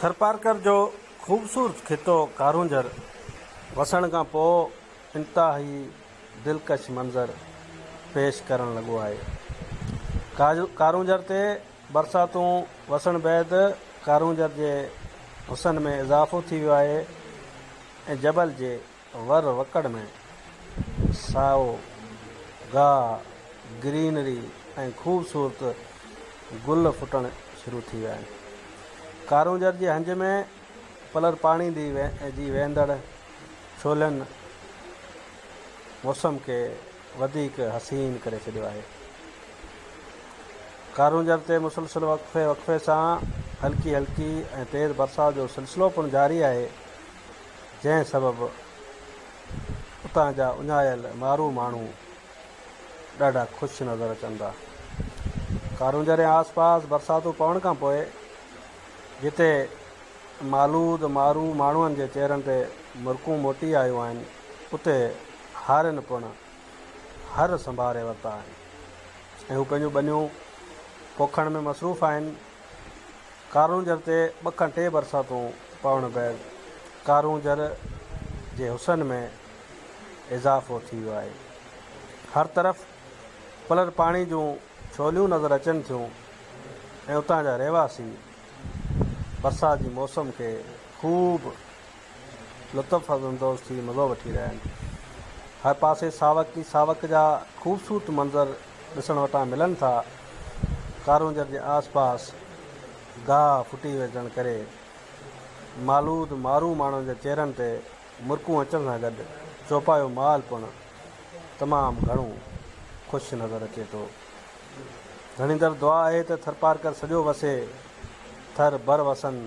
थरपारकर जो ख़ूबसूरत खितो कारूंजर वसण खां पोइ इंतिहाई दिलकश मंज़र पेश करण लॻो आहे। कारूंजर ते बरसातूं वसण बैदि कारूंजर जे हुसन में इज़ाफ़ो थी वियो आहे ऐं जबल जे वर वकड़ में साओ गाह ग्रीनरी ऐं ख़ूबसूरत गुल फुटण शुरू थी विया आहिनि। कारूंजर जी हंज में पलर पाणी जी वेंदड़ छोलनि मौसम खे वधीक हसीन करे छॾियो आहे। कारूंजर ते मुसलसिल वक़फ़े सां हल्की हल्की ऐं तेज़ बरसात जो सिलसिलो पिणु जारी आहे, जंहिं सबबु उतां जा उञायल मारू माण्हू ॾाढा ख़ुशि नज़र अचनि था। कारूंजर जे आस पास बरसातूं पवण खां पोइ जिते मालूद मारू माण्हुनि जे चेहरनि ते मुरकूं मोटी आयूं आहिनि, उते हारियुनि पिणु हर संभारे वरिता आहिनि ऐं हू पंहिंजूं ॿनियूं पोखण में मसरूफ़ आहिनि। कारूंजर ते 2 खां 3 बरसातूं पवण बैदि कारूंजर जे हुसन में इज़ाफ़ो थी वियो आहे। हर तरफ़ पलर पाणी जूं छोलियूं नज़र अचनि थियूं ऐं उतां जा रहवासी बरसात जी मौसम खे ख़ूब लुत्फ़ अंदोज़ थी मज़ो वठी रहिया आहिनि। हर पासे सावक ई सावक जा ख़ूबसूरत मंज़र ॾिसण वटां मिलनि था। कारूंजर जे आस पास गाह फुटी वञण करे मालूद मारू माण्हुनि जे चेहरनि ते मुरकूं अचण सां गॾु चौपायो माल पिणु तमामु घणो ख़ुशि नज़र अचे थो। घणींदड़ दुआ आहे त थरपारकर सॼो वसे, थर बर वसनि,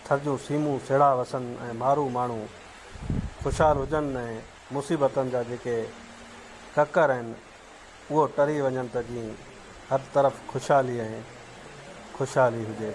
थर जूं सीमूं सेड़ा वसनि ऐं मारू माण्हू ख़ुशहाल हुजनि ऐं मुसीबतनि जा जेके ककर आहिनि उहो टरी वञनि त जीअं हर तरफ़ खुशहाली ऐं खुशहाली हुजे।